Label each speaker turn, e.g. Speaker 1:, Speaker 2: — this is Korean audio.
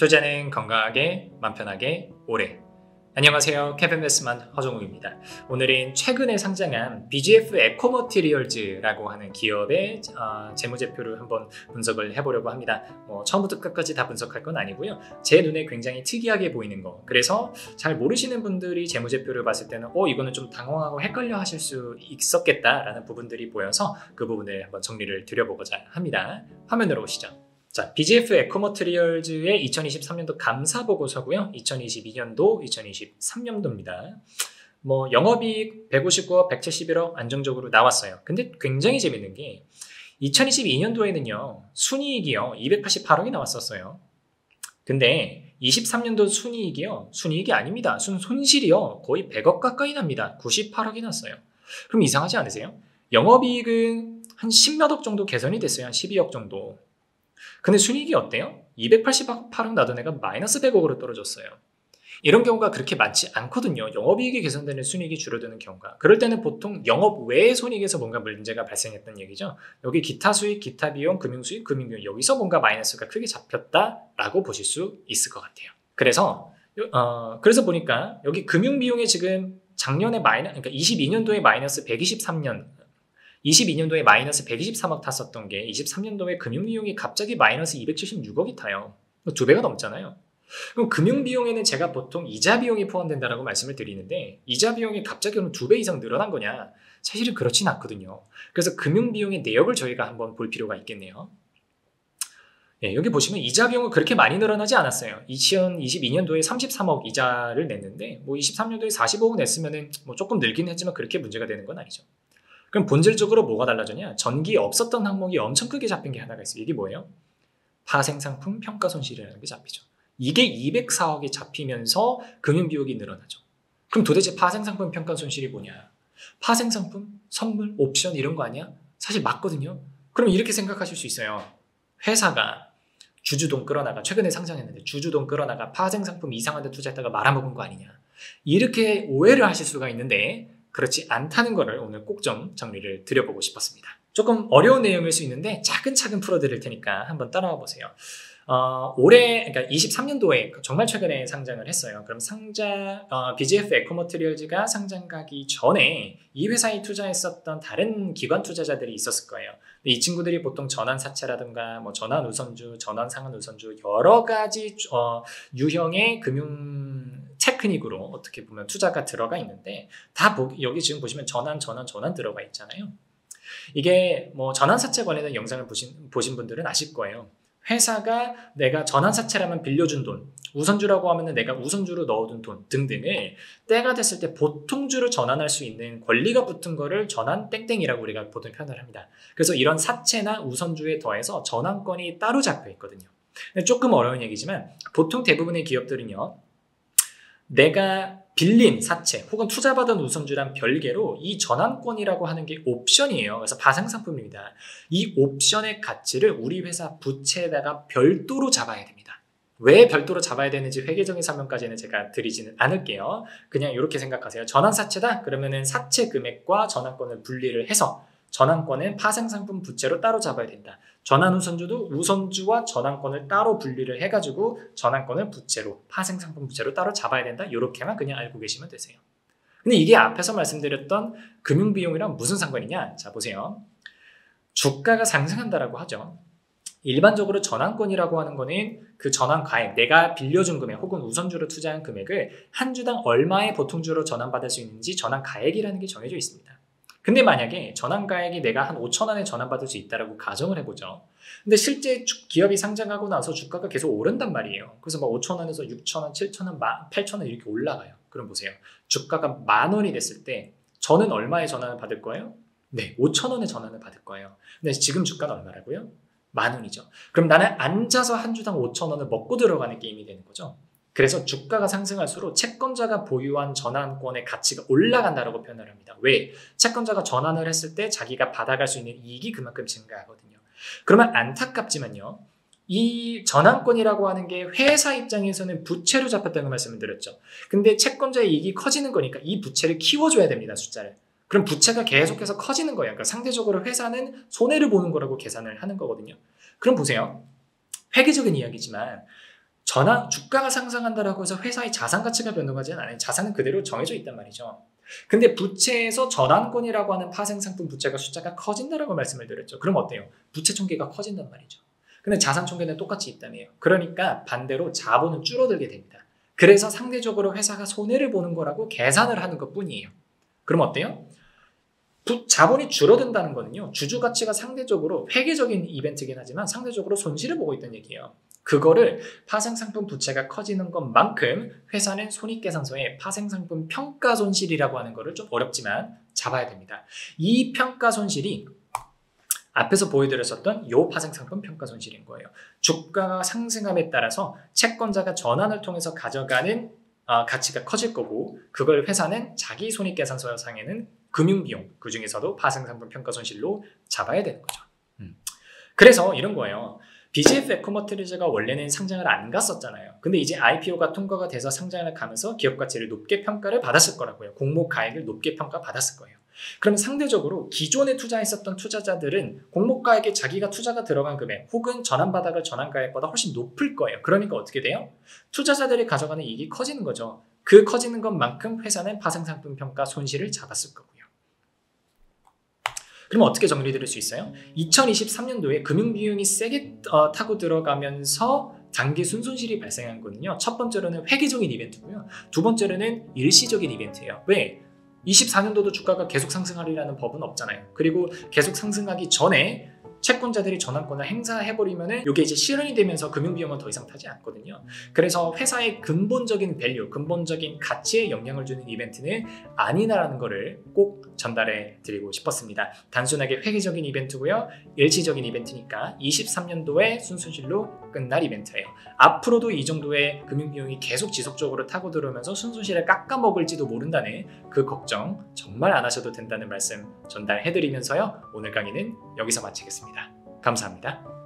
Speaker 1: 투자는 건강하게, 맘 편하게, 오래. 안녕하세요. 캐빈베스만 허종욱입니다. 오늘은 최근에 상장한 BGF 에코머티리얼즈라고 하는 기업의 재무제표를 한번 분석을 해보려고 합니다. 처음부터 끝까지 다 분석할 건 아니고요. 제 눈에 굉장히 특이하게 보이는 거. 그래서 잘 모르시는 분들이 재무제표를 봤을 때는 이거는 좀 당황하고 헷갈려 하실 수 있었겠다라는 부분들이 보여서 그 부분을 한번 정리를 드려보고자 합니다. 화면으로 오시죠. 자, BGF 에코머티리얼즈의 2023년도 감사보고서고요. 2022년도, 2023년도입니다. 영업이익 159억, 171억 안정적으로 나왔어요. 근데 굉장히 재밌는 게 2022년도에는요. 순이익이요. 288억이 나왔었어요. 근데 23년도 순이익이 아닙니다. 손실이요. 거의 100억 가까이 납니다. 98억이 났어요. 그럼 이상하지 않으세요? 영업이익은 한 10몇 억 정도 개선이 됐어요. 한 12억 정도. 근데 순이익이 어때요? 288억 나던 애가 마이너스 100억으로 떨어졌어요. 이런 경우가 그렇게 많지 않거든요. 영업이익이 개선되는 순이익이 줄어드는 경우가. 그럴 때는 보통 영업 외의 손익에서 뭔가 문제가 발생했던 얘기죠. 여기 기타 수익, 기타 비용, 금융수익, 금융비용 여기서 뭔가 마이너스가 크게 잡혔다라고 보실 수 있을 것 같아요. 그래서 보니까 여기 금융비용에 지금 작년에 그러니까 22년도에 마이너스 22년도에 마이너스 123억 탔었던 게 23년도에 금융비용이 갑자기 마이너스 276억이 타요. 2배가 넘잖아요. 그럼 금융비용에는 제가 보통 이자 비용이 포함된다라고 말씀을 드리는데 이자 비용이 갑자기 2배 이상 늘어난 거냐? 사실은 그렇진 않거든요. 그래서 금융비용의 내역을 저희가 한번 볼 필요가 있겠네요. 네, 여기 보시면 이자 비용은 그렇게 많이 늘어나지 않았어요. 2022년도에 33억 이자를 냈는데 23년도에 45억 냈으면 조금 늘긴 했지만 그렇게 문제가 되는 건 아니죠. 그럼 본질적으로 뭐가 달라졌냐? 전기 없었던 항목이 엄청 크게 잡힌 게 하나가 있어요. 이게 뭐예요? 파생상품 평가손실이라는 게 잡히죠. 이게 204억이 잡히면서 금융비용이 늘어나죠. 그럼 도대체 파생상품 평가손실이 뭐냐? 파생상품, 선물, 옵션 이런 거 아니야? 사실 맞거든요. 그럼 이렇게 생각하실 수 있어요. 회사가 주주돈 끌어나가 최근에 상장했는데 주주돈 끌어나가 파생상품 이상한 데 투자했다가 말아먹은 거 아니냐? 이렇게 오해를 하실 수가 있는데 그렇지 않다는 거를 오늘 꼭 좀 정리를 드려보고 싶었습니다. 조금 어려운 내용일 수 있는데 차근차근 풀어드릴 테니까 한번 따라와 보세요. 그러니까 23년도에 정말 최근에 상장을 했어요. 그럼 BGF 에코머티리얼즈가 상장 가기 전에 이 회사에 투자했었던 다른 기관 투자자들이 있었을 거예요. 이 친구들이 보통 전환사채라든가 전환 우선주, 전환 상환 우선주 여러 가지 유형의 금융 테크닉으로 어떻게 보면 투자가 들어가 있는데 여기 지금 보시면 전환 들어가 있잖아요. 이게 전환사채 관련된 영상을 보신 분들은 아실 거예요. 회사가 내가 전환사채라면 빌려준 돈, 우선주라고 하면 내가 우선주로 넣어둔 돈 등등을 때가 됐을 때 보통주로 전환할 수 있는 권리가 붙은 거를 전환 땡땡이라고 우리가 보통 표현을 합니다. 그래서 이런 사채나 우선주에 더해서 전환권이 따로 잡혀 있거든요. 조금 어려운 얘기지만 보통 대부분의 기업들은요. 내가 빌린 사채 혹은 투자받은 우선주랑 별개로 이 전환권이라고 하는 게 옵션이에요. 그래서 파생상품입니다. 이 옵션의 가치를 우리 회사 부채에다가 별도로 잡아야 됩니다. 왜 별도로 잡아야 되는지 회계적인 설명까지는 제가 드리지는 않을게요. 그냥 이렇게 생각하세요. 전환사채다? 그러면은 사채 금액과 전환권을 분리를 해서 전환권은 파생상품 부채로 따로 잡아야 된다. 전환우선주도 우선주와 전환권을 따로 분리를 해가지고 전환권을 부채로, 파생상품 부채로 따로 잡아야 된다. 이렇게만 그냥 알고 계시면 되세요. 근데 이게 앞에서 말씀드렸던 금융비용이랑 무슨 상관이냐? 자, 보세요. 주가가 상승한다라고 하죠. 일반적으로 전환권이라고 하는 거는 그 전환가액, 내가 빌려준 금액 혹은 우선주로 투자한 금액을 한 주당 얼마의 보통주로 전환받을 수 있는지 전환가액이라는 게 정해져 있습니다. 근데 만약에 전환가액이 내가 한 5천 원에 전환받을 수 있다라고 가정을 해보죠. 근데 실제 기업이 상장하고 나서 주가가 계속 오른단 말이에요. 그래서 5천 원에서 6천 원, 7천 원, 8천 원 이렇게 올라가요. 그럼 보세요. 주가가 10,000원이 됐을 때 저는 얼마에 전환을 받을 거예요? 네, 5천 원에 전환을 받을 거예요. 근데 지금 주가는 얼마라고요? 10,000원이죠. 그럼 나는 앉아서 한 주당 5천 원을 먹고 들어가는 게임이 되는 거죠. 그래서 주가가 상승할수록 채권자가 보유한 전환권의 가치가 올라간다고 표현을 합니다. 왜? 채권자가 전환을 했을 때 자기가 받아갈 수 있는 이익이 그만큼 증가하거든요. 그러면 안타깝지만요. 이 전환권이라고 하는 게 회사 입장에서는 부채로 잡혔다는 말씀을 드렸죠. 근데 채권자의 이익이 커지는 거니까 이 부채를 키워줘야 됩니다. 숫자를. 그럼 부채가 계속해서 커지는 거예요. 그러니까 상대적으로 회사는 손해를 보는 거라고 계산을 하는 거거든요. 그럼 보세요. 획기적인 이야기지만 주가가 상승한다라고 해서 회사의 자산 가치가 변동하지는 않아요. 자산은 그대로 정해져 있단 말이죠. 근데 부채에서 전환권이라고 하는 파생상품 부채가 숫자가 커진다라고 말씀을 드렸죠. 그럼 어때요? 부채 총계가 커진단 말이죠. 근데 자산 총계는 똑같이 있다며요. 그러니까 반대로 자본은 줄어들게 됩니다. 그래서 상대적으로 회사가 손해를 보는 거라고 계산을 하는 것 뿐이에요. 그럼 어때요? 자본이 줄어든다는 거는요, 주주 가치가 상대적으로 회계적인 이벤트이긴 하지만 상대적으로 손실을 보고 있다는 얘기예요. 그거를 파생상품 부채가 커지는 것만큼 회사는 손익계산서에 파생상품 평가손실이라고 하는 거를 좀 어렵지만 잡아야 됩니다. 이 평가손실이 앞에서 보여드렸었던 요 파생상품 평가손실인 거예요. 주가가 상승함에 따라서 채권자가 전환을 통해서 가져가는 가치가 커질 거고, 그걸 회사는 자기 손익계산서상에는 금융비용, 그 중에서도 파생상품 평가손실로 잡아야 되는 거죠. 그래서 이런 거예요. BGF 에코머티리즈가 원래는 상장을 안 갔었잖아요. 근데 이제 IPO가 통과가 돼서 상장을 가면서 기업 가치를 높게 평가를 받았을 거라고요. 공모 가액을 높게 평가받았을 거예요. 그러면 상대적으로 기존에 투자했었던 투자자들은 공모 가액에 자기가 투자가 들어간 금액 혹은 전환바닥을 전환 가액보다 훨씬 높을 거예요. 그러니까 어떻게 돼요? 투자자들이 가져가는 이익이 커지는 거죠. 그 커지는 것만큼 회사는 파생상품 평가 손실을 잡았을 거고요. 그럼 어떻게 정리드릴 수 있어요? 2023년도에 금융비용이 세게 타고 들어가면서 단기 순손실이 발생한 거는요, 첫 번째로는 회계적인 이벤트고요, 두 번째로는 일시적인 이벤트예요. 왜? 24년도도 주가가 계속 상승하리라는 법은 없잖아요. 그리고 계속 상승하기 전에 채권자들이 전환권을 행사해버리면은 이게 이제 실현이 되면서 금융비용은 더 이상 타지 않거든요. 그래서 회사의 근본적인 밸류, 근본적인 가치에 영향을 주는 이벤트는 아니다라는 거를 꼭 전달해 드리고 싶었습니다. 단순하게 회계적인 이벤트고요, 일시적인 이벤트니까 23년도에 순손실로 끝날 이벤트예요. 앞으로도 이 정도의 금융비용이 계속 지속적으로 타고 들어오면서 순손실을 깎아먹을지도 모른다는 그 걱정 정말 안 하셔도 된다는 말씀 전달해 드리면서요, 오늘 강의는 여기서 마치겠습니다. 감사합니다.